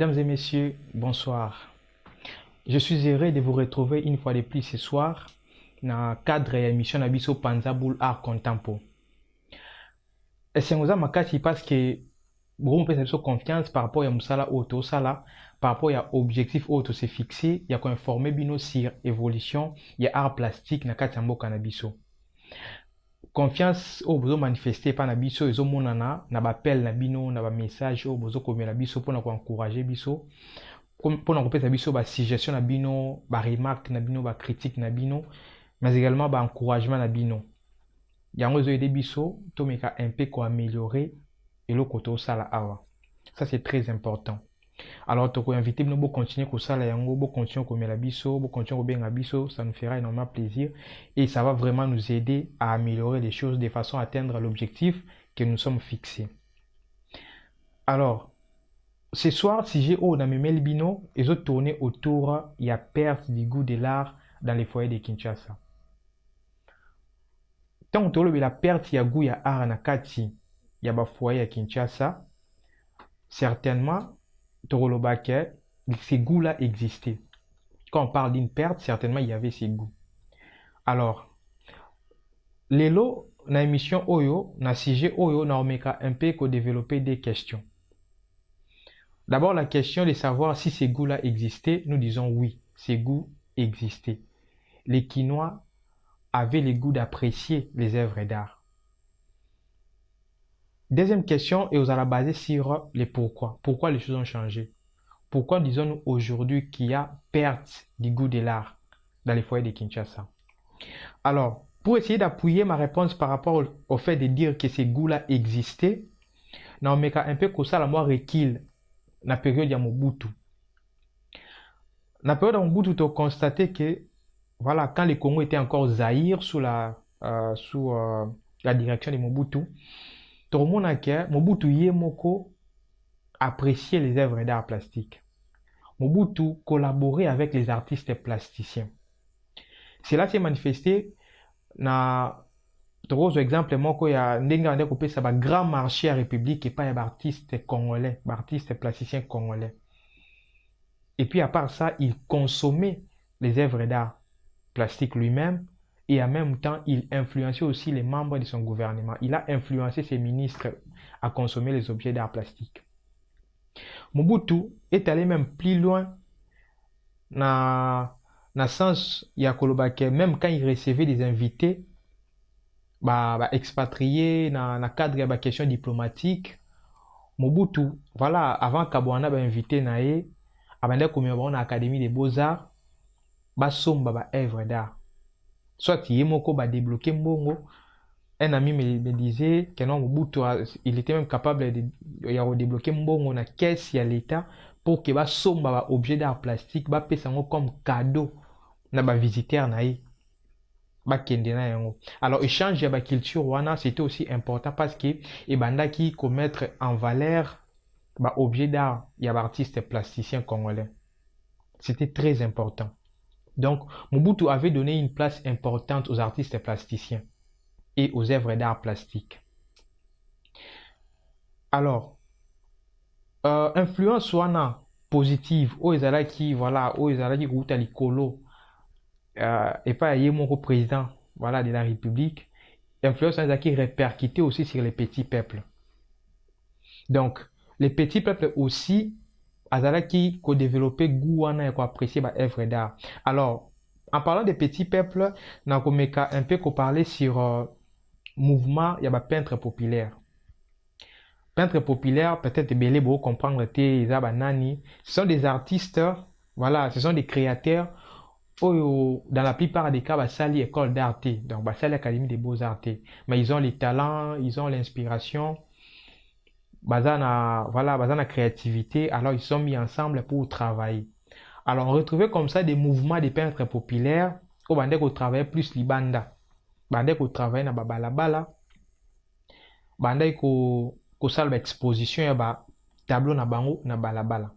Mesdames et messieurs, bonsoir. Je suis heureux de vous retrouver une fois de plus ce soir dans le cadre de l'émission Nabiso Panzaboul Art Contempo. Et c'est nous makati parce que beaucoup de personnes confiance par rapport à Moussala Auto Sala, par rapport à objectif auto se fixé, il y a qu'on informer bino sur évolution, il y a art plastique na katambo canabiso. Confiance au besoin manifester par nabiso ezo monana na bapel na bino na ba message au besoin comme na biso pour encourager biso pour nous biso ba suggestion na bino ba remarque na bino ba critique na bino mais également ba encouragement na bino yango ezo aider biso to meka un peu ko améliorer et le koto sala awa. Ça c'est très important. Alors tu peux inviter nous pour continuer ko sala yango, pour continuer ko mela biso, pour continuer ko benga biso, ça nous fera énormément plaisir et ça va vraiment nous aider à améliorer les choses de façon à atteindre l'objectif que nous sommes fixés. Alors ce soir, si j'ai dans mes melbino, ils ont tourné autour, il y a perte du goût de l'art dans les foyers de Kinshasa. Tant que la perte il y a goût, il y a art na kati, il y a ba foyer à Kinshasa, certainement, ces goûts-là existaient. Quand on parle d'une perte, certainement il y avait ces goûts. Alors, les lots, dans l'émission Oyo, dans sujet Oyo, on a un peu développer des questions. D'abord, la question de savoir si ces goûts-là existaient, nous disons oui, ces goûts existaient. Les Quinois avaient le goût d'apprécier les œuvres d'art. Deuxième question, et vous allez baser sur les pourquoi. Pourquoi les choses ont changé? Pourquoi disons-nous aujourd'hui qu'il y a perte du goût de l'art dans les foyers de Kinshasa? Alors, pour essayer d'appuyer ma réponse par rapport au fait de dire que ces goûts-là existaient, on met un peu comme ça la moi recul na période de Mobutu. Na période de Mobutu, tu as constaté que voilà, quand le Congo était encore Zaïre sous la direction de Mobutu, tout le monde a que Mobutu Yemoko appréciait les œuvres d'art plastique. Mobutu collaborait avec les artistes plasticiens. Cela s'est manifesté dans trois exemples. Moi, il y a un grand marché à la République et pas un artiste congolais, artiste plasticien congolais. Et puis à part ça, il consommait les œuvres d'art plastique lui-même et en même temps, il influençait aussi les membres de son gouvernement. Il a influencé ses ministres à consommer les objets d'art plastique. Mobutu est allé même plus loin dans le sens même quand il recevait des invités expatriés dans le cadre de la question diplomatique, Mobutu, voilà, avant Kabwana invité naé, abandé comme on a Académie des Beaux-Arts, somba œuvre d'art. Soit il moko débloquer mbongo. Un ami me disait que non, Mobutu, il était même capable de débloquer mbongo na caisse à l'État pour que somba objet d'art plastique pesango comme cadeau na visiteurs naé. Alors échange de la culture wana c'était aussi important parce que qui commettre en valeur objet d'art il y a artistes plasticiens congolais. C'était très important. Donc Mobutu avait donné une place importante aux artistes plasticiens et aux œuvres d'art plastique. Alors influence wana positive aux qui voilà aux qui route à l'icolo et pas mon président voilà de la République, influence qui répercutait aussi sur les petits peuples. Donc les petits peuples aussi qui ont développé goût et qui apprécié œuvre d'art. Alors en parlant des petits peuples, on a un peu parler sur mouvement il y a peintre populaire. Peintre populaire peut-être belé beau comprendre ce sont des artistes, voilà, ce sont des créateurs. Dans la plupart des cas, c'est l'école d'art, donc c'est l'Académie des Beaux-Arts. Mais ils ont les talents, ils ont l'inspiration, la créativité, alors ils sont mis ensemble pour travailler. Alors on retrouvait comme ça des mouvements de peintres populaires, où on travaille plus les bandes, on travaille dans balabala, on salle exposition, tableau na bango na balabala.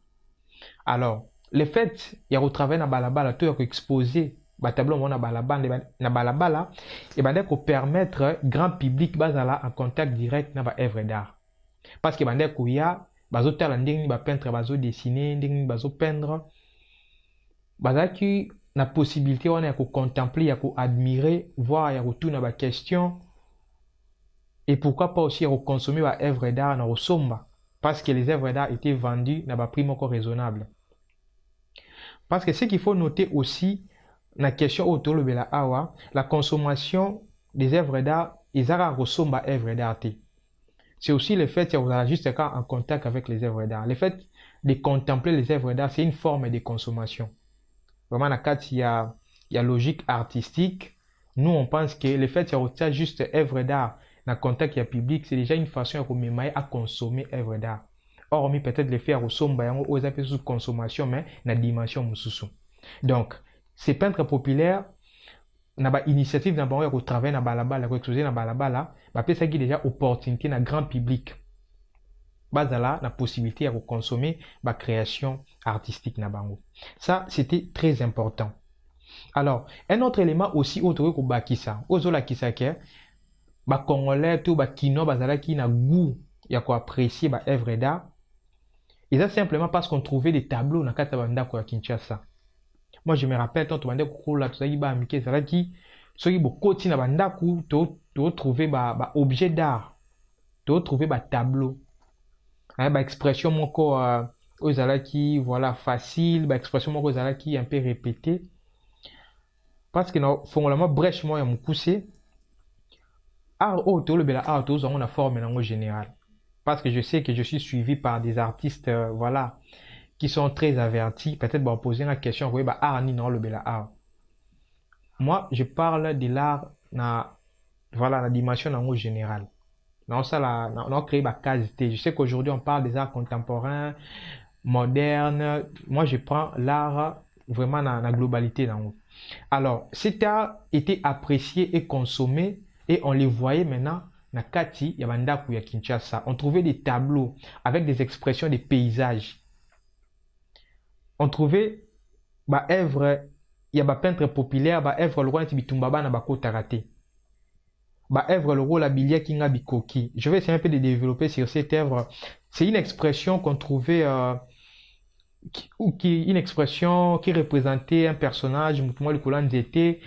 Alors le fait il y a retravailler na balabala tout est exposé tableau na balabala et qu'on permettre grand public bazala en contact direct na œuvre d'art parce que il y a bazotala ndenge nini bapeintre bazodessine, ndenge nini bazopeindre, bazalaki na possibilité wana ya kocontempler, ya koadmirer, voire ya kotuna baquestion, et pourquoi pas aussi ya koconsommer baœuvre d'art na kosomba, parce que les œuvres d'art étaient vendues na baprix moko raisonnable. Parce que ce qu'il faut noter aussi, la question autour de la awa, la consommation des œuvres d'art, ils ont ressemblé à œuvres d'art. C'est aussi le fait que vous allez juste en contact avec les œuvres d'art. Le fait de contempler les œuvres d'art, c'est une forme de consommation. Vraiment, il y a logique artistique. Nous, on pense que le fait qu'il y a juste œuvres d'art dans contact public, c'est déjà une façon à consommer œuvres d'art. Hormis peut-être le faire au somba aux appels sous consommation, mais dans la dimension mususu. Donc, ces peintres populaires, na ba initiative na bango ya travailler na balabala, ko exposer na balabala, ba pesa ki déjà opportunité na grand public. Bazala na possibilité à consommer ba création artistique na bango. Ça, c'était très important. Alors, un autre élément aussi autre que bakisa, ozola kisake, ba congolais tout ba kino bazala ki na goût ya ko apprécier ba œuvre d'art. Et ça simplement parce qu'on trouvait des tableaux na kata banda ko Kinshasa. Moi je me rappelle quand on bandait kokola tout ça yi ba amike ça qui soki bokoti na banda ku to trouver ba objet d'art, to trouver ba tableau. Hein, ba expression moko ozala ki voilà facile, ba expression moko ozala ki un peu répété. Parce que na fongolama brèche mo ya mukuse art to le bela art to on a forme en général. Parce que je sais que je suis suivi par des artistes, voilà, qui sont très avertis. Peut-être bon, poser la question, oui, bah, art ni non le bel art. Moi, je parle de l'art, voilà, la dimension en général. Non, ça, on a créé ma qualité. Je sais qu'aujourd'hui, on parle des arts contemporains, modernes. Moi, je prends l'art vraiment dans la globalité. Alors, cet art était apprécié et consommé, et on les voyait maintenant. Na kati ya bandaku ya Kinshasa, on trouvait des tableaux avec des expressions des paysages. On trouvait ba œuvre ya ba peintre populaire, ba œuvre le roi Bitumba na bako tarate. Ba œuvre le roi la bilia kinga bikoki. Je vais essayer un peu de développer sur cette œuvre. C'est une expression qu'on trouvait une expression qui représentait un personnage, mutumwa likola nzete,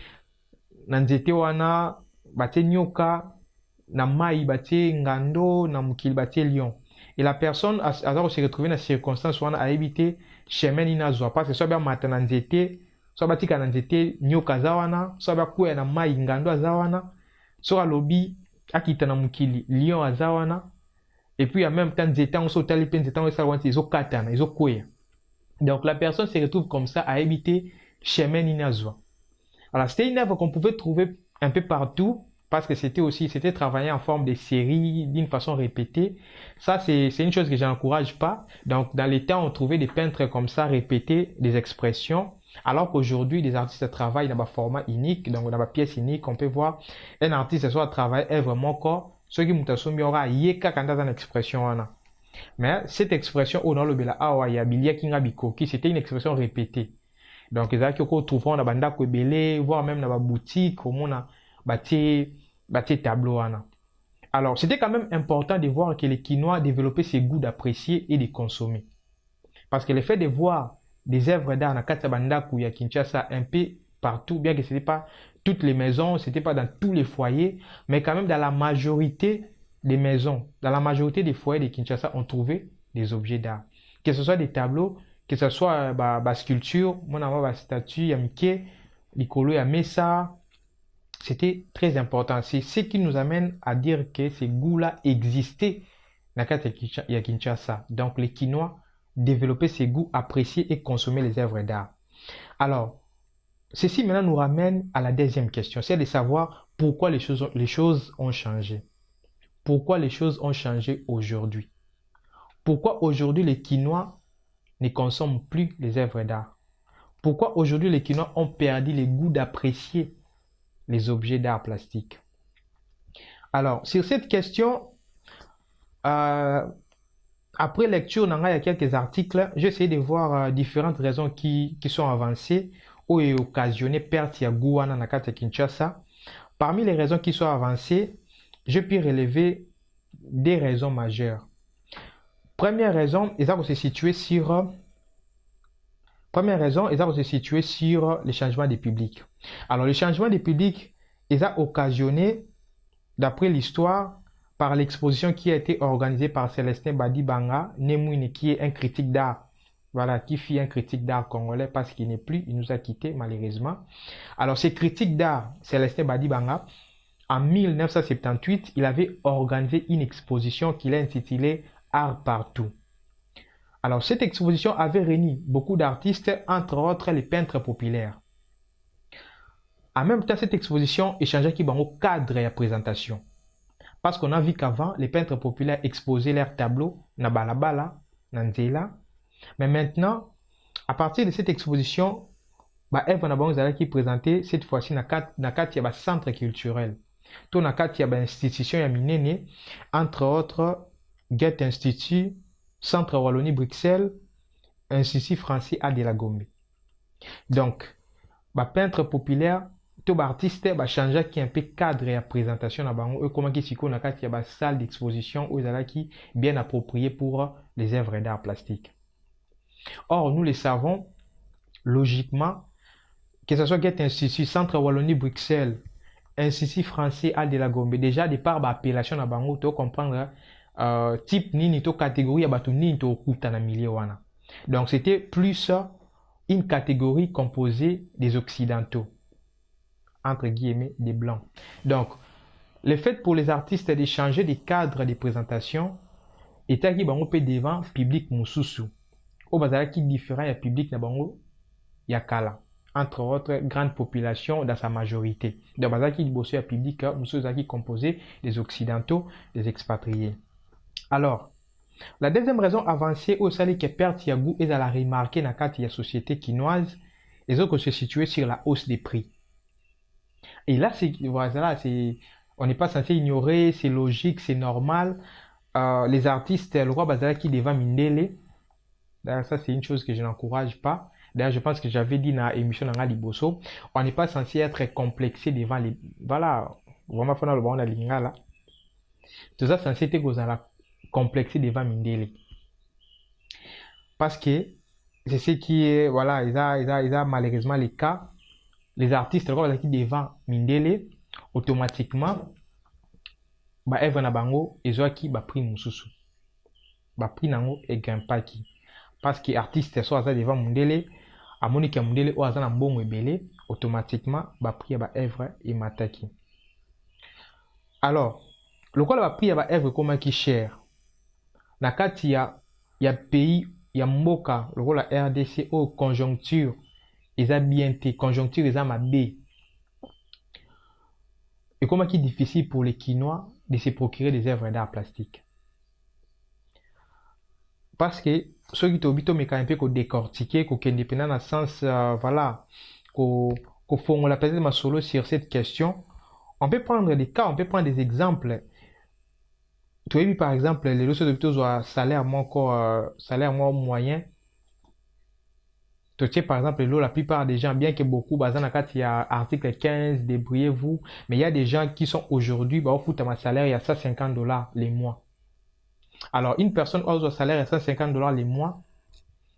na nzete wana bate nyoka na mai batie ngando na mukili batie lion, et la personne a se retrouvé dans circonstance où on a habité chemin inazwa parce que soit bien matin na nzete, soit batika na nzete nyoka zawana, soit ba kuya na mai ngando azawana, soit lobi akita na mukili lion azawana, et puis en même temps nzete on saute les peines nzete on sa wanti zo katana zo kuya. Donc la personne se retrouve comme ça à habiter chemin inazwa. Alors c'était une œuvre qu'on pouvait trouver un peu partout, parce que c'était travaillé en forme de série, d'une façon répétée. Ça, c'est une chose que j'encourage pas. Donc, dans les temps, on trouvait des peintres comme ça, répéter des expressions, alors qu'aujourd'hui, des artistes travaillent dans un format unique, donc dans une pièce unique, on peut voir un artiste soit travailler vraiment corps, ce qui moutasumi aura yeka quand dans l'expression. Mais cette expression, au nom le bela awa ya bilia kinga bikoki, c'était une expression répétée. Donc, les artistes qu'on trouve dans banda kwebele, voire même dans la boutique, comme on a bâti tableau. Alors, c'était quand même important de voir que les Kinois développaient ce goût d'apprécier et de consommer. Parce que le fait de voir des œuvres d'art na Katsabandaku ya Kinshasa un peu partout, bien que ce n'était pas toutes les maisons, ce n'était pas dans tous les foyers, mais quand même dans la majorité des maisons, dans la majorité des foyers de Kinshasa, on trouvait des objets d'art. Que ce soit des tableaux, que ce soit des sculptures, mon amour, des statues, il y a Mickey, Nicolo, il y a Messa. C'était très important. C'est ce qui nous amène à dire que ces goûts-là existaient dans la Kinshasa. Donc les Kinois développaient ces goûts, appréciaient et consommaient les œuvres d'art. Alors, ceci maintenant nous ramène à la deuxième question, c'est de savoir pourquoi les choses ont changé. Pourquoi les choses ont changé aujourd'hui? Pourquoi aujourd'hui les Kinois ne consomment plus les œuvres d'art? Pourquoi aujourd'hui les Kinois ont perdu le goût d'apprécier les objets d'art plastique? Alors, sur cette question, après lecture, il y a quelques articles, j'ai essayé de voir différentes raisons qui sont avancées ou occasionnées perte ya Gouana na kata Kinshasa. Parmi les raisons qui sont avancées, je peux relever des raisons majeures. Première raison, ils vont se situer sur les changements des publics. Alors, le changement des publics, ils ont occasionné, d'après l'histoire, par l'exposition qui a été organisée par Célestin Badibanga, Nemouine, qui est un critique d'art. Voilà, qui fit un critique d'art congolais parce qu'il n'est plus, il nous a quittés malheureusement. Alors, ces critiques d'art, Célestin Badibanga, en 1978, il avait organisé une exposition qu'il a intitulée Art partout. Alors, cette exposition avait réuni beaucoup d'artistes, entre autres les peintres populaires. En même temps, cette exposition échangeait qui au cadre et à présentation. Parce qu'on a vu qu'avant, les peintres populaires exposaient leurs tableaux, na balabala, na nzela. Mais maintenant, à partir de cette exposition, Eve na qui présentait cette fois-ci na kati ya centre culturel. To na kati ya institution ya minene, entre autres, Goethe Institut, Centre Wallonie-Bruxelles, Institut français à de la Gombe. Donc, peintre populaire, tout artiste changer qui un peu cadre et présentation na bango et comment qui siko na kati ya salle d'exposition où qui bien approprié pour les œuvres d'art plastique. Or, nous le savons, logiquement, que ce soit Goethe Institut, Centre Wallonie-Bruxelles, Institut français à de la Gombe, déjà de par l'appellation na bango, tu comprendre type nini to catégorie ya batu nini to okuta na milieu wana. Donc c'était plus une catégorie composée des occidentaux, entre guillemets des blancs. Donc le fait pour les artistes de changer de cadre de présentation était qui bango pe devant public mususu. Au bazala qui différent ya public na bango ya kala. Entre autres, grande population dans sa majorité. Donc bazala qui bosse ya public mususu qui composé des occidentaux, des expatriés. Alors, la deuxième raison avancée au sali que perte yagou est à la remarquer dans la société quinoise, les autres se situer sur la hausse des prix. Et là, on n'est pas censé ignorer, c'est logique, c'est normal. Les artistes, le roi Bazala qui devant Mindele, d'ailleurs ça c'est une chose que je n'encourage pas. D'ailleurs, je pense que j'avais dit dans l'émission de Liboso, on n'est pas censé être complexé devant les... Voilà, vraiment, il faut le bon la lingala. Tout ça, c'est censé être complexé devant Mindele. Parce que c'est ce qui est, voilà, ils ont malheureusement les cas. Les artistes, qui devant Mindele, automatiquement, Eve na bango, ils ont qui prix mususu. Prix nango et grimpaki. Parce que les artistes sont devant Mindele, à Monique Mindele, ou à Zanambongo et Belé, automatiquement, prix Eve et mataki. Alors, le quoi va prix Eve comment qui cher? Na kati ya pays ya mboka le rôle la RDC au conjoncture ils a bien été conjoncture ils a mabé et comment qui est difficile pour les Quinois de se procurer des œuvres d'art plastique parce que ceux qui t'obito mais quand même qu'on décortiquer qu'on indépendant dans le sens voilà qu'on font la peut-être ma solo sur cette question. On peut prendre des cas, on peut prendre des exemples. Tu as vu par exemple les dossiers d'hôpitaux ont salaire moyen. Tu sais par exemple la plupart des gens, bien que beaucoup, il y a article 15, débrouillez-vous, mais il y a des gens qui sont aujourd'hui, au foot à ma salaire, il y a $150 les mois. Alors une personne a un salaire à $150 les mois,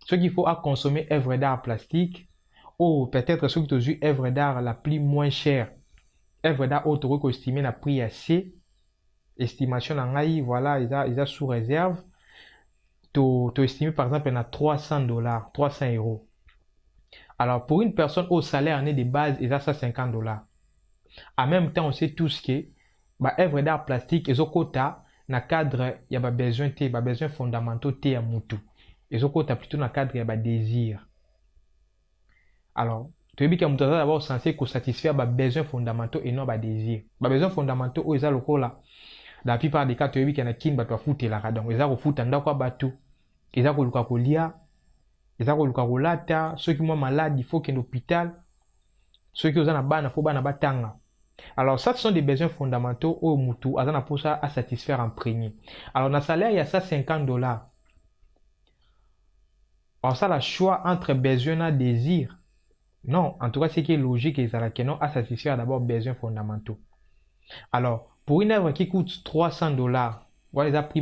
ce qu'il faut à consommer œuvre d'art plastique, ou peut-être ceux qui ont eu œuvre d'art la plus moins chère, œuvre d'art autre que estimé la prix assez. Estimation en AI, voilà, ils ont sous réserve. Tu estimes par exemple à $300, 300 euros. Alors pour une personne au salaire année de base, ils ont $150. En même temps, on sait tous que œuvre d'art plastique, ils ont quota dans le cadre, il y a besoin fondamentaux t à moutou. Ils ont quota plutôt dans le cadre, il y a désir. Alors, tu veux dire que d'abord censé satisfaire les besoins fondamentaux et non les désirs. Les besoins fondamentaux, ils ont le là. Dans la plupart des cas, tu as vu qu'il y a qui va foutre la donc ils ont foutu en quoi bateau. Ils ont le colia, ils ont le colata, ceux qui sont malades, il faut qu'il y ait un hôpital. Ceux qui ont un ban, il faut ban batanga. Alors ça, ce sont des besoins fondamentaux au moutou, pour ça à satisfaire en premier. Alors dans le salaire, il y a $50. Alors ça, le choix entre besoin et désir. Non, en tout cas, ce qui est logique, ils ont non à satisfaire d'abord besoins fondamentaux. Alors, pour une œuvre qui coûte $300, voilà les prix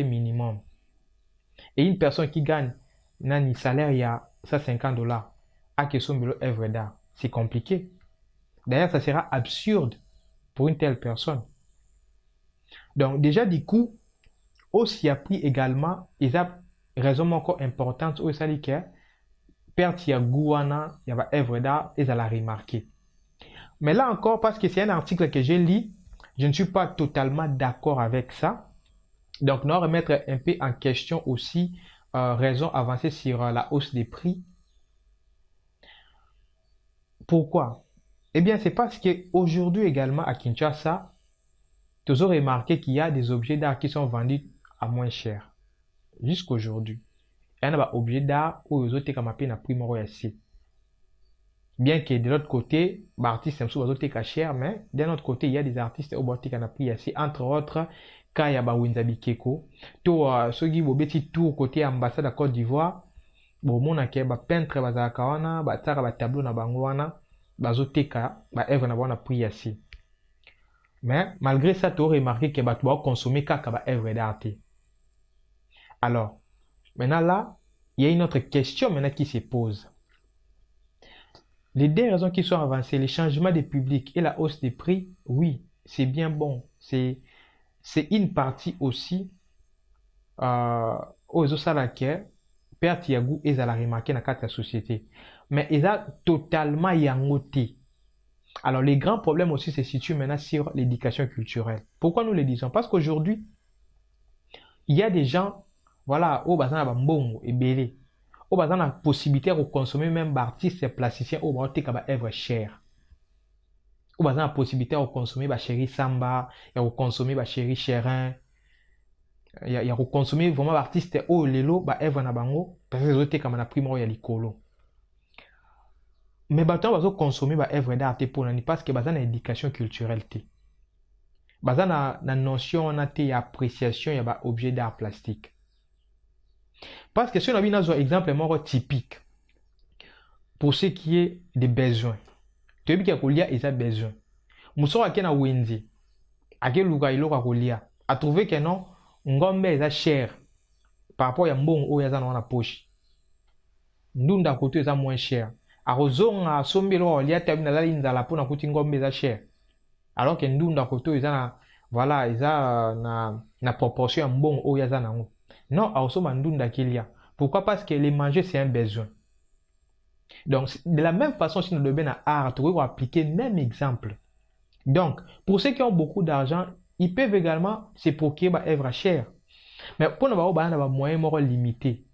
minimum. Et une personne qui gagne un salaire il y a $150 à que son œuvre d'art, c'est compliqué. D'ailleurs, ça sera absurde pour une telle personne. Donc déjà du coup, aussi appris également, il y a raison encore importante où ça dit que perte ya gouana, il y a œuvre d'art et ça l'a remarqué. Mais là encore, parce que c'est un article que j'ai lu, je ne suis pas totalement d'accord avec ça. Donc, nous allons remettre un peu en question aussi raison avancée sur la hausse des prix. Pourquoi? Eh bien, c'est parce qu'aujourd'hui également à Kinshasa, tu as remarqué qu'il y a des objets d'art qui sont vendus à moins cher. Jusqu'aujourd'hui. Il y a des objets d'art où ils ont été comme un prix moro ici. Bien que de l'autre côté, les artistes sont souvent cher, mais d'un autre côté, il y a des artistes au bord qui ont pris ici, entre autres, Kaya Bawinzabi Keko. To ceux qui ont petit tour côté ambassade de Côte d'Ivoire, bon mon aké ba peintre bazakawana, ba tsara ba tableau na bangoana, bazoteka, ba œuvre na bona pris ici. Mais malgré ça, tu as remarqué que ba tu vas consommer kaka ba œuvre d'art. Alors, maintenant là, il y a une autre question maintenant qui se pose. Les deux raisons qui sont avancées, les changements des publics et la hausse des prix, oui, c'est bien bon. C'est une partie aussi aux salariés, perte ya goût et à la remarquer dans la société. Mais ils ont totalement yangoté. Alors les grands problèmes aussi se situent maintenant sur l'éducation culturelle. Pourquoi nous le disons? Parce qu'aujourd'hui, il y a des gens, voilà, au bazan ba mbongo et belé. Au bazan la possibilité de consommer même artistes et plasticiens au bazan te œuvre chère. Au bazan la possibilité de consommer ba chéri samba, et de consommer ba chéri chérin, il y a de consommer vraiment artistes au lelo ba œuvre na bango parce que les autres comme na primo ya likolo. Mais bato bazo consommer ba œuvre d'art pour nani parce que bazan na éducation culturelle te. Bazan na notion na te ya appréciation ya ba objet d'art plastique. Parce que si on a bien un exemple typique pour ce qui est des besoins, tu as qu'il y a des besoins. Moussora qui na wenzi, à quel lugar il a a trouvé que non, ngombe est cher par rapport à mbon ou yaza na poche. Ndunda côté est moins cher. A rozonga sombelo lia tabina la linda la pona kuti ngombe est cher. Alors que ndunda côté est na voilà, ils na proportion mbon ou yaza na ngo. Non, à osoma ndunda qu'il y a. Pourquoi? Parce que les manger c'est un besoin. Donc, de la même façon, si nous devons à art, on va appliquer le même exemple. Donc, pour ceux qui ont beaucoup d'argent, ils peuvent également se procurer des œuvres chères. Mais pour nous avoir des moyens limités.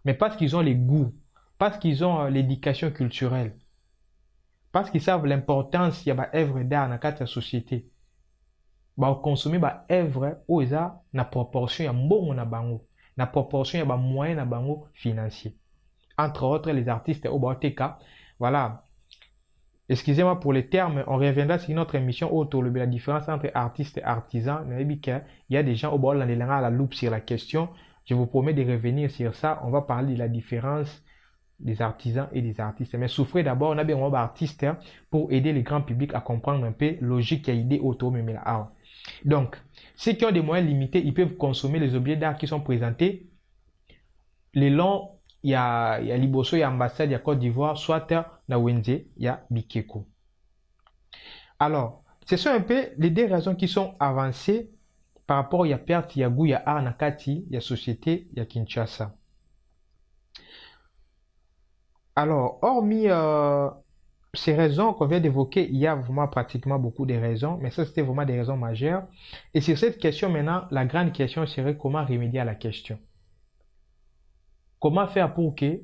Mais parce qu'ils ont les goûts, parce qu'ils ont l'éducation culturelle, parce qu'ils savent l'importance de l'œuvre d'art dans la société. Bah consommer des œuvres où ils ont na proportion ya mbongo na bango, na proportion ya moyens na bango financiers. Entre autres les artistes au Baoteka. Voilà. Excusez-moi pour les termes, on reviendra sur notre émission autour de la différence entre artistes et artisans. Il y a des gens au bord de la loupe sur la question. Je vous promets de revenir sur ça. On va parler de la différence des artisans et des artistes. Mais souffrez d'abord, on a bien un artiste pour aider le grand public à comprendre un peu logique et idée autour de l'art. Donc, ceux qui ont des moyens limités, ils peuvent consommer les objets d'art qui sont présentés le long. Il y a Liboso, il y a ambassade, il y a Côte d'Ivoire, soit na Wenze, il y a Bikeko. Alors, ce sont un peu les deux raisons qui sont avancées par rapport à perte, il y a goût, il y a art, nakati, il y a société, il y a Kinshasa. Alors, hormis ces raisons qu'on vient d'évoquer, il y a vraiment pratiquement beaucoup de raisons, mais ça c'était vraiment des raisons majeures. Et sur cette question maintenant, la grande question serait comment remédier à la question. Comment faire pour que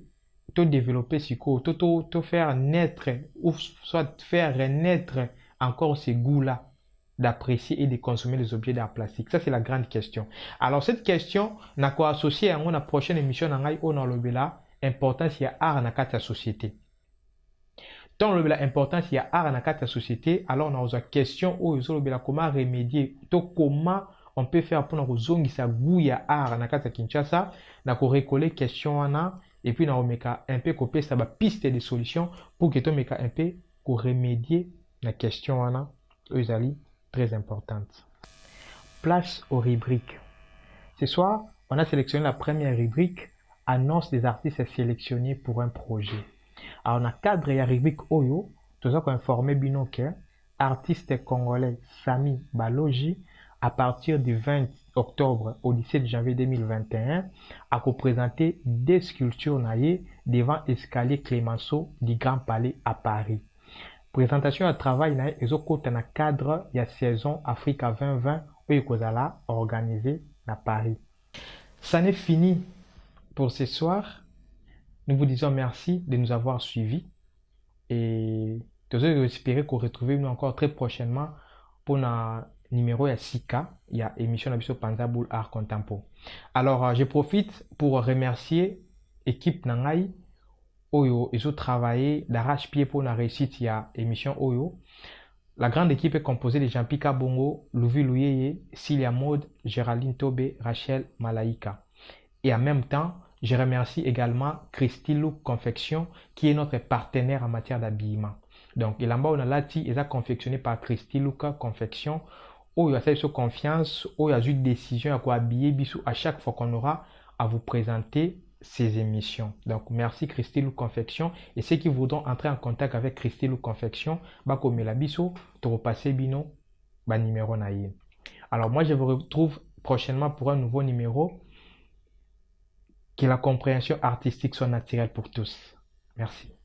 tu développer ce goût, tu faire naître ou soit faire renaître encore ce goût-là d'apprécier et de consommer les objets d'art plastique. Ça, c'est la grande question. Alors, cette question n'a qu'à associer à la prochaine émission dans l'obéla, importance il y a art dans la société. Dans l'obéla, importance il y a art dans la société, alors on a une question où l'obéla comment remédier, comment on peut faire pour nous zongi sa gouya art na kata Kinshasa na ko recoller question ana et puis na omeka un peu copier ça ba piste de solution pour que to meka un peu ko remédier la question ana ezali très importante. Place aux rubriques. Ce soir, On a sélectionné la première rubrique, annonce des artistes sélectionnés pour un projet. Alors, na cadre ya rubrique Oyo, tout ça qu'on informé bino que artiste congolais Sami Baloji, à partir du 20 octobre au 17 janvier 2021, a représenté des sculptures naïe devant escalier Clémenceau du Grand Palais à Paris. Présentation à travail naïe ezokota na cadre ya saison Africa 2020 oyo kozala organisé na Paris. Ça n'est fini pour ce soir. Nous vous disons merci de nous avoir suivis et nous espérons qu'on retrouve nous encore très prochainement pour un numéro à Sika, il y a émission d'Abisso Panzaboul Art Contempo. Alors, je profite pour remercier l'équipe Nangai Oyo, ils ont travaillé d'arrache-pied pour la réussite, il y a émission Oyo. La grande équipe est composée de Jean-Pika Bongo, Louvi Louyeye, Cilia Maude, Géraldine Tobé, Rachel Malaika. Et en même temps, je remercie également Christy Look Confection, qui est notre partenaire en matière d'habillement. Donc, il en bas, on a lati, ils ont confectionné par Christy Look Confection, où il y a cette confiance, où il y a une décision à quoi habiller bisou à chaque fois qu'on aura à vous présenter ces émissions. Donc, merci Christy Look Confection. Et ceux qui voudront entrer en contact avec Christy Look Confection, comme la bisou, tu repasser bino, numéro naïe. Alors, moi, je vous retrouve prochainement pour un nouveau numéro. Que la compréhension artistique soit naturelle pour tous. Merci.